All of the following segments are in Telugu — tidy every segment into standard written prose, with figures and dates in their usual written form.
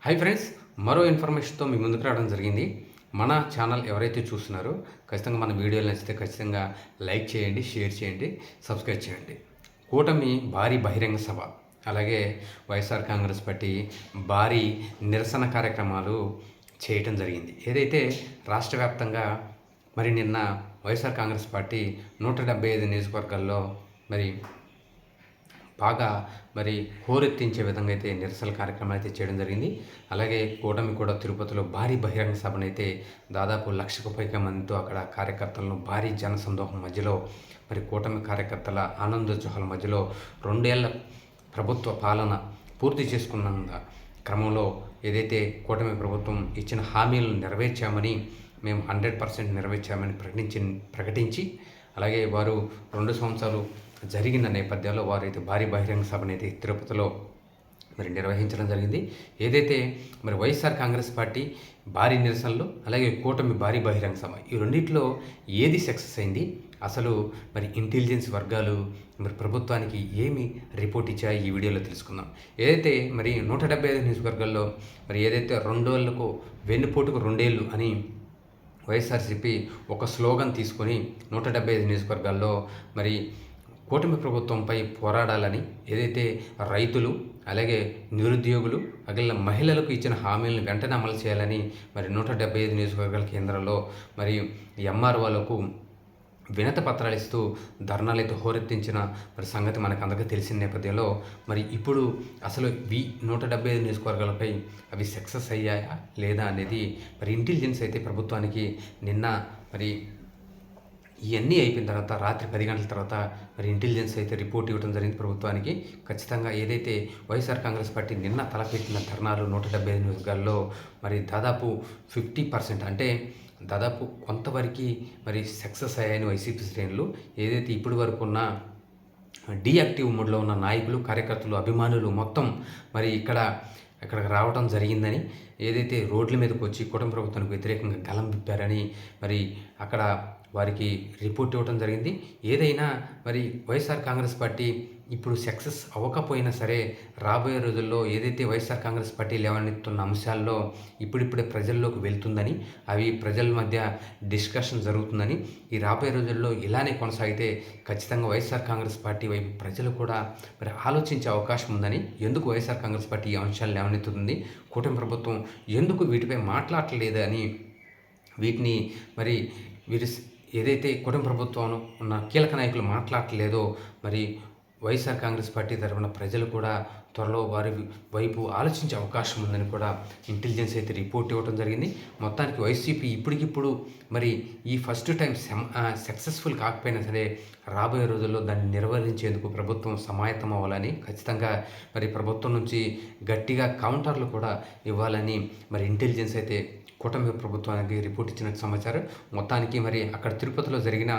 హాయ్ ఫ్రెండ్స్, మరో ఇన్ఫర్మేషన్తో మీ ముందుకు రావడం జరిగింది. మన ఛానల్ ఎవరైతే చూస్తున్నారో ఖచ్చితంగా మన వీడియోలు నచ్చితే ఖచ్చితంగా లైక్ చేయండి, షేర్ చేయండి, సబ్స్క్రైబ్ చేయండి. కూటమి భారీ బహిరంగ సభ, అలాగే వైఎస్ఆర్ కాంగ్రెస్ పార్టీ భారీ నిరసన కార్యక్రమాలు చేయటం జరిగింది. ఏదైతే రాష్ట్ర వ్యాప్తంగా మరి నిన్న వైఎస్ఆర్ కాంగ్రెస్ పార్టీ 175 నియోజకవర్గాల్లో మరి బాగా హోరెత్తించే విధంగా అయితే నిరసన కార్యక్రమాలు అయితే చేయడం జరిగింది. అలాగే కూటమి కూడా తిరుపతిలో భారీ బహిరంగ సభనైతే దాదాపు 1,00,000కు పైగా మందితో అక్కడ కార్యకర్తలను భారీ జనసందోహం మధ్యలో మరి కూటమి కార్యకర్తల ఆనందోత్సవాల మధ్యలో 2 ఏళ్ల ప్రభుత్వ పాలన పూర్తి చేసుకున్న క్రమంలో ఏదైతే కూటమి ప్రభుత్వం ఇచ్చిన హామీలను నెరవేర్చామని, మేము 100% నెరవేర్చామని ప్రకటించి అలాగే వారు 2 సంవత్సరాలు జరిగిన నేపథ్యంలో వారైతే భారీ బహిరంగ సభనైతే తిరుపతిలో మరి నిర్వహించడం జరిగింది. ఏదైతే మరి వైఎస్ఆర్ కాంగ్రెస్ పార్టీ భారీ నిరసనలు, అలాగే కూటమి భారీ బహిరంగ సభ, ఈ రెండింటిలో ఏది సక్సెస్ అయింది, అసలు మరి ఇంటెలిజెన్స్ వర్గాలు మరి ప్రభుత్వానికి ఏమి రిపోర్ట్ ఇచ్చాయో ఈ వీడియోలో తెలుసుకుందాం. ఏదైతే మరి 175 నియోజకవర్గాల్లో మరి ఏదైతే 2 ఏళ్లకు వెన్నుపోటుకు 2 ఏళ్ళు అని వైఎస్ఆర్సీపీ ఒక స్లోగన్ తీసుకొని 175 నియోజకవర్గాల్లో మరి కూటమి ప్రభుత్వంపై పోరాడాలని, ఏదైతే రైతులు అలాగే నిరుద్యోగులు అగిలిన మహిళలకు ఇచ్చిన హామీలను వెంటనే అమలు చేయాలని మరి 175 నియోజకవర్గాల కేంద్రంలో మరి ఎంఆర్ఓలకు వినతి పత్రాలు ఇస్తూ ధర్నాలు అయితే హోరెత్తించిన మరి సంగతి మనకు అందరికీ తెలిసిన నేపథ్యంలో మరి ఇప్పుడు అసలు 175 నియోజకవర్గాలపై అవి సక్సెస్ అయ్యాయా లేదా అనేది మరి ఇంటెలిజెన్స్ అయితే ప్రభుత్వానికి నిన్న మరి ఇవన్నీ అయిపోయిన తర్వాత రాత్రి 10 గంటల తర్వాత మరి ఇంటెలిజెన్స్ అయితే రిపోర్ట్ ఇవ్వడం జరిగింది ప్రభుత్వానికి. ఖచ్చితంగా ఏదైతే వైఎస్ఆర్ కాంగ్రెస్ పార్టీ నిన్న తలపెట్టిన ధర్నాలు 175 నియోజకవర్గాల్లో మరి దాదాపు 50% అంటే దాదాపు కొంతవరకు మరి సక్సెస్ అయ్యాయని వైసీపీ శ్రేణులు, ఏదైతే ఇప్పటి వరకు ఉన్న డీయాక్టివ్ మోడ్లో ఉన్న నాయకులు, కార్యకర్తలు, అభిమానులు మొత్తం మరి ఇక్కడికి రావడం జరిగిందని, ఏదైతే రోడ్ల మీదకి వచ్చి కూటమి ప్రభుత్వానికి వ్యతిరేకంగా గలం విప్పారని మరి అక్కడ వారికి రిపోర్ట్ ఇవ్వడం జరిగింది. ఏదైనా మరి వైఎస్ఆర్ కాంగ్రెస్ పార్టీ ఇప్పుడు సక్సెస్ అవ్వకపోయినా సరే రాబోయే రోజుల్లో ఏదైతే వైఎస్ఆర్ కాంగ్రెస్ పార్టీ లేవనెత్తున్న అంశాల్లో ఇప్పుడిప్పుడే ప్రజల్లోకి వెళ్తుందని, అవి ప్రజల మధ్య డిస్కషన్ జరుగుతుందని, ఈ రాబోయే రోజుల్లో ఇలానే కొనసాగితే ఖచ్చితంగా వైఎస్ఆర్ కాంగ్రెస్ పార్టీ వైపు ప్రజలు కూడా మరి ఆలోచించే అవకాశం ఉందని, ఎందుకు వైఎస్ఆర్ కాంగ్రెస్ పార్టీ ఈ అంశాలు లేవనెత్తుతుంది, కూటమి ప్రభుత్వం ఎందుకు వీటిపై మాట్లాడలేదు అని వీటిని మరి వీరి ఏదైతే కూటమి ప్రభుత్వం ఉన్న కీలక నాయకులు మాట్లాడలేదో మరి వైఎస్ఆర్ కాంగ్రెస్ పార్టీ తరఫున ప్రజలు కూడా త్వరలో వారి వైపు ఆలోచించే అవకాశం ఉందని కూడా ఇంటెలిజెన్స్ అయితే రిపోర్ట్ ఇవ్వడం జరిగింది. మొత్తానికి వైసీపీ ఇప్పటికిప్పుడు మరి ఈ ఫస్ట్ టైం సక్సెస్ఫుల్ కాకపోయినా సరే రాబోయే రోజుల్లో దాన్ని నిర్వహించేందుకు ప్రభుత్వం సమాయత్తం అవ్వాలని, ఖచ్చితంగా మరి ప్రభుత్వం నుంచి గట్టిగా కౌంటర్లు కూడా ఇవ్వాలని మరి ఇంటెలిజెన్స్ అయితే కూటమి ప్రభుత్వానికి రిపోర్ట్ ఇచ్చినట్టు సమాచారం. మొత్తానికి మరి అక్కడ తిరుపతిలో జరిగిన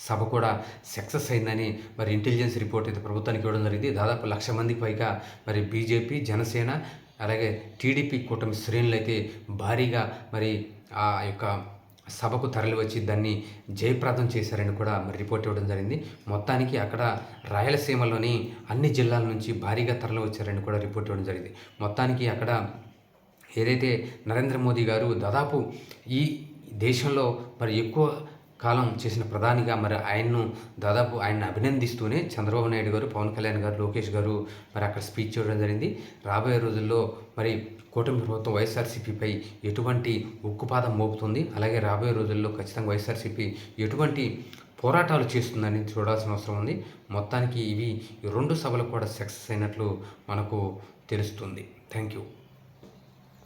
సభ కూడా సక్సెస్ అయిందని మరి ఇంటెలిజెన్స్ రిపోర్ట్ అయితే ప్రభుత్వానికి ఇవ్వడం జరిగింది. దాదాపు 1,00,000 మందికి పైగా మరి బీజేపీ, జనసేన అలాగే టీడీపీ కూటమి శ్రేణులు అయితే భారీగా మరి ఆ యొక్క సభకు తరలివచ్చి దాన్ని జయప్రదం చేశారని కూడా మరి రిపోర్ట్ ఇవ్వడం జరిగింది. మొత్తానికి అక్కడ రాయలసీమలోని అన్ని జిల్లాల నుంచి భారీగా తరలివచ్చారని కూడా రిపోర్ట్ ఇవ్వడం జరిగింది. మొత్తానికి అక్కడ ఏదైతే నరేంద్ర మోదీ గారు దాదాపు ఈ దేశంలో మరి ఎక్కువ కాలం చేసిన ప్రధానిగా మరి ఆయన్ని అభినందిస్తూనే చంద్రబాబు నాయుడు గారు, పవన్ కళ్యాణ్ గారు, లోకేష్ గారు మరి అక్కడ స్పీచ్ ఇవ్వడం జరిగింది. రాబోయే రోజుల్లో మరి కూటమి ప్రభుత్వం వైఎస్ఆర్సీపీపై ఎటువంటి ఉక్కుపాదం మోపుతుంది, అలాగే రాబోయే రోజుల్లో ఖచ్చితంగా వైఎస్ఆర్సీపీ ఎటువంటి పోరాటాలు చేస్తుందని చూడాల్సిన అవసరం ఉంది. మొత్తానికి ఈ 2 సభలు కూడా సక్సెస్ అయినట్లు మనకు తెలుస్తుంది. Thank you.